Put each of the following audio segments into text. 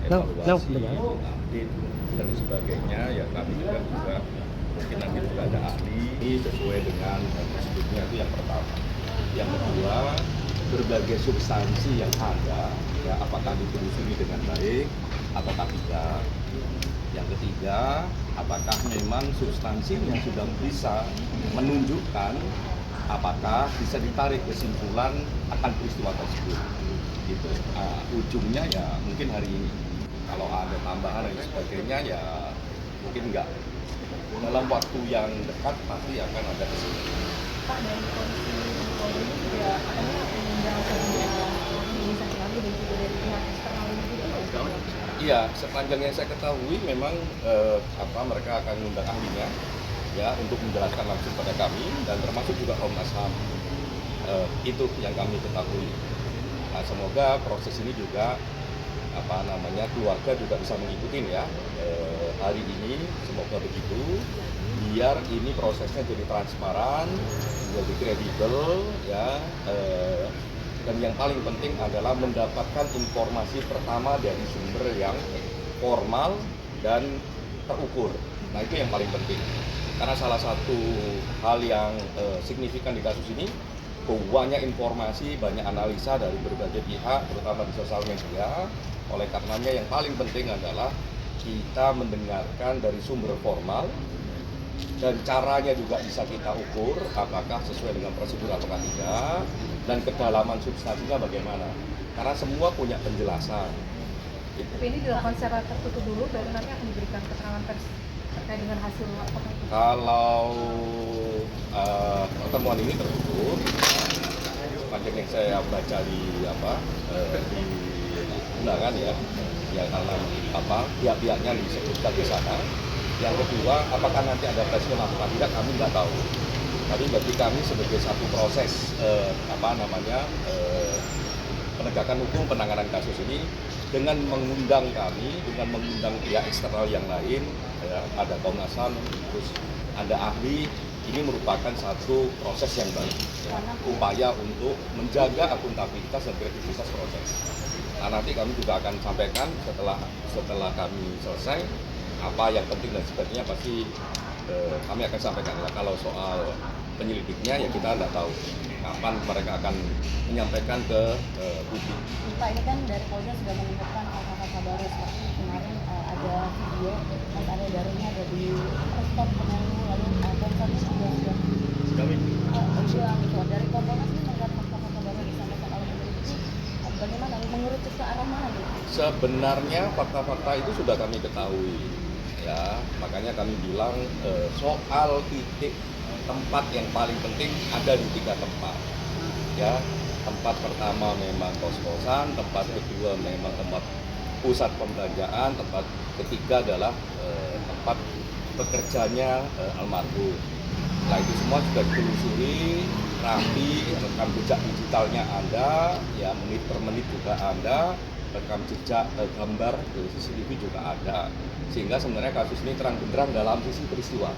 evaluasi, update dan sebagainya. Ya kami juga mungkin nanti juga ada ahli sesuai dengan prosedurnya, itu yang pertama. Yang kedua, berbagai substansi yang ada, ya apakah ditelusuri dengan baik ataukah tidak. Yang ketiga, apakah memang substansinya sudah bisa menunjukkan apakah bisa ditarik kesimpulan akan peristiwa tersebut. Gitu. Ujungnya ya mungkin hari ini. Kalau ada tambahan dan sebagainya ya mungkin enggak. Dalam waktu yang dekat pasti akan ada kesimpulan. Pak, dari polisi Polri ini juga katanya mengundang organisasi kami dan juga dari pihak eksternal ini juga. Iya, sepanjang yang saya ketahui memang mereka akan mengundang ahlinya ya untuk menjelaskan langsung pada kami dan termasuk juga Komnas HAM. Itu yang kami ketahui. Nah, semoga proses ini juga keluarga juga bisa mengikuti ya hari ini, semoga begitu, biar ini prosesnya jadi transparan, jadi kredibel ya, dan yang paling penting adalah mendapatkan informasi pertama dari sumber yang formal dan terukur. Nah, itu yang paling penting, karena salah satu hal yang signifikan di kasus ini, banyak informasi, banyak analisa dari berbagai pihak, terutama di sosial media. Oleh karenanya yang paling penting adalah kita mendengarkan dari sumber formal dan caranya juga bisa kita ukur apakah sesuai dengan prosedur atau tidak, dan kedalaman substansinya bagaimana, karena semua punya penjelasan. Tapi ini dilakukan secara tertutup dulu, baru nanti akan diberikan keterangan pers terkait dengan hasil laporan. Kalau pertemuan ini tertutup, sepanjang yang saya baca di undangan ya karena pihak-pihaknya disebutkan di sana. Yang kedua, apakah nanti ada presiden atau tidak, kami nggak tahu. Tapi bagi kami sebagai satu proses penegakan hukum penanganan kasus ini, dengan mengundang kami, dengan mengundang pihak eksternal yang lain, ya, ada Komnas HAM, terus ada ahli, ini merupakan satu proses yang baik, ya, upaya untuk menjaga akuntabilitas dan kredibilitas proses. Nah, nanti kami juga akan sampaikan setelah kami selesai apa yang penting dan sebagainya, pasti kami akan sampaikan. Kalau soal penyelidiknya ya kita tidak tahu kapan mereka akan menyampaikan ke publik. Pak, ini kan dari Polda sudah menemukan fakta-fakta baru, seperti kemarin ada video Mas Arya Darunya ada di stop penyanyi, lalu konsernya juga sudah bilang gitu. Dari Kompolnas ini melihat fakta-fakta baru disampaikan oleh penyidik, bagaimana menurut ke arah mana gitu? Sebenarnya fakta-fakta itu sudah kami ketahui, ya makanya kami bilang soal titik tempat yang paling penting ada di 3 tempat, ya. Tempat pertama memang kos-kosan, tempat kedua memang tempat pusat pembelanjaan, tempat ketiga adalah tempat bekerjanya almarhum. Nah, itu semua sudah ditelusuri rapi, rekam jejak digitalnya ada, ya menit per menit juga ada, rekam jejak gambar CCTV juga ada, sehingga sebenarnya kasus ini terang benderang dalam sisi peristiwa.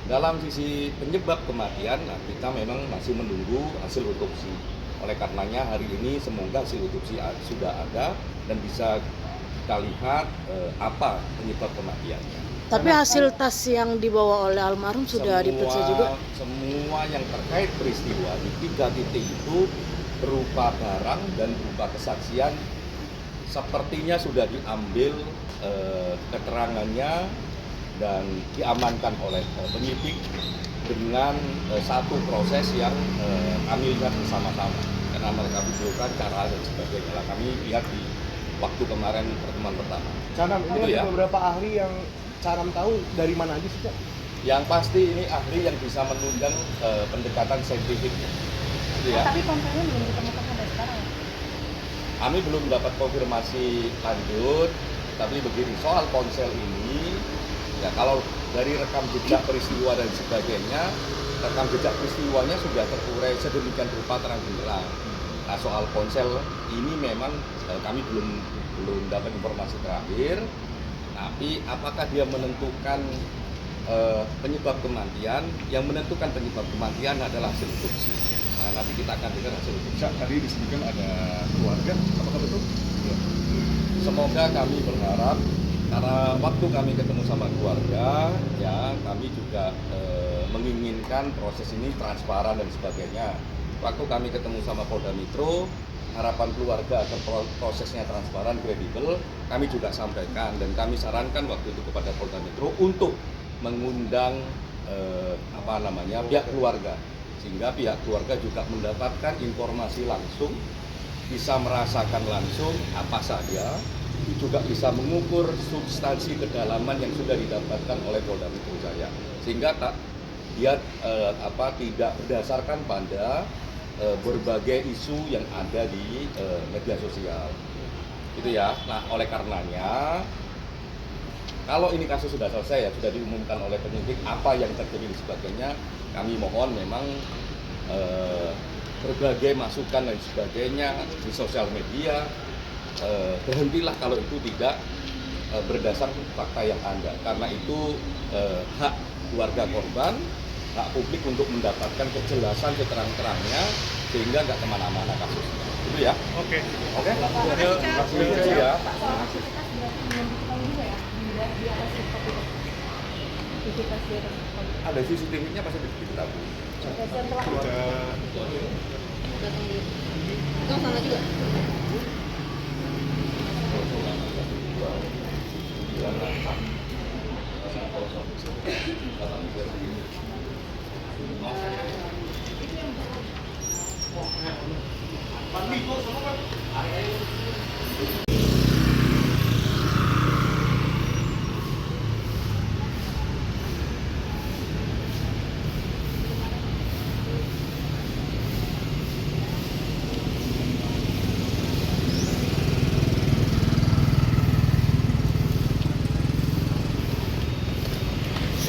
Dalam sisi penyebab kematian, nah kita memang masih menunggu hasil otopsi. Oleh karenanya hari ini semoga hasil otopsi sudah ada dan bisa kita lihat apa penyebab kematiannya. Tapi hasil tas yang dibawa oleh almarhum sudah diperiksa juga? Semua yang terkait peristiwa di 3 titik itu berupa barang dan berupa kesaksian sepertinya sudah diambil keterangannya dan diamankan oleh penyidik dengan satu proses yang kami lihat bersama-sama, karena mereka videokan cara dan sebagainya. Kami lihat di waktu kemarin pertemuan pertama. Canam, ini ada beberapa ahli yang Canam tahu dari mana aja sih, Cak? Yang pasti ini ahli yang bisa menunjang pendekatan saintifik. Ya. Tapi kontennya belum ditemukan sampai sekarang. Kami belum dapat konfirmasi lanjut, tapi begini, soal ponsel ini, ya kalau dari rekam jejak peristiwa dan sebagainya, rekam jejak peristiwanya sudah terurai sedemikian rupa terang benderang. Nah, soal ponsel ini memang kami belum dapat informasi terakhir. Tapi apakah dia menentukan penyebab kematian? Yang menentukan penyebab kematian adalah hasil otopsi. Nah, nanti kita akan dengar hasil otopsi. Tadi disebutkan ada keluarga, apakah betul? Semua semoga kami berharap karena waktu kami ketemu sama keluarga, ya kami juga menginginkan proses ini transparan dan sebagainya. Waktu kami ketemu sama Polda Metro, harapan keluarga agar prosesnya transparan, kredibel, kami juga sampaikan dan kami sarankan waktu itu kepada Polda Metro untuk mengundang pihak keluarga, sehingga pihak keluarga juga mendapatkan informasi langsung, bisa merasakan langsung apa saja, juga bisa mengukur substansi kedalaman yang sudah didapatkan oleh Polda Metro Jaya, sehingga dia tidak berdasarkan pada berbagai isu yang ada di media sosial, gitu ya. Nah, oleh karenanya, kalau ini kasus sudah selesai, ya sudah diumumkan oleh penyidik apa yang terjadi dan sebagainya, kami mohon memang berbagai masukan dan sebagainya di sosial media berhentilah kalau itu tidak berdasar fakta yang ada, karena itu hak keluarga korban, hak publik untuk mendapatkan kejelasan seterang-terangnya sehingga nggak kemana-mana kasusnya. Itu ya. Oke. Terima kasih ya. Ada CCTV-nya pasti diketahui. Sama juga.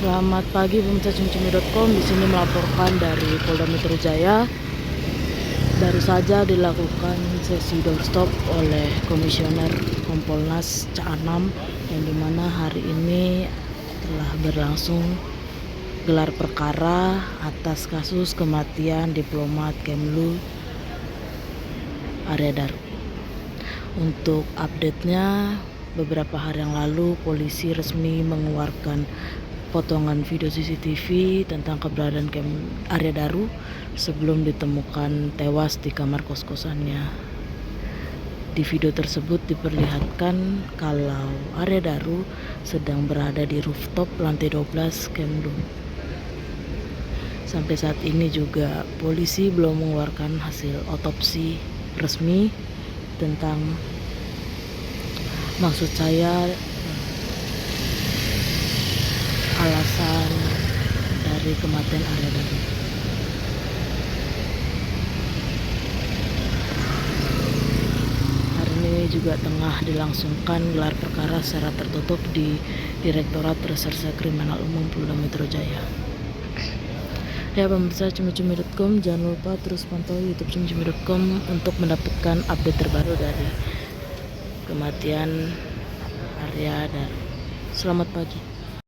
Selamat pagi pemirsa cumi.com, di sini melaporkan dari Polda Metro Jaya. Baru saja dilakukan sesi doorstop oleh Komisioner Kompolnas Ca-6, yang dimana hari ini telah berlangsung gelar perkara atas kasus kematian diplomat Kemlu Arya Daru. Untuk update-nya, beberapa hari yang lalu polisi resmi mengeluarkan potongan video CCTV tentang keberadaan Arya Daru sebelum ditemukan tewas di kamar kos-kosannya. Di video tersebut diperlihatkan kalau Arya Daru sedang berada di rooftop lantai 12 Kemlu. Sampai saat ini juga polisi belum mengeluarkan hasil otopsi resmi tentang, maksud saya, alasan dari kematian Arya Daru. Hari ini juga tengah dilangsungkan gelar perkara secara tertutup di Direktorat Reserse Kriminal Umum Polda Metro Jaya. Ya pemirsa cumi.com, jangan lupa terus pantau YouTube cumi.com untuk mendapatkan update terbaru dari kematian Arya Daru. Selamat pagi.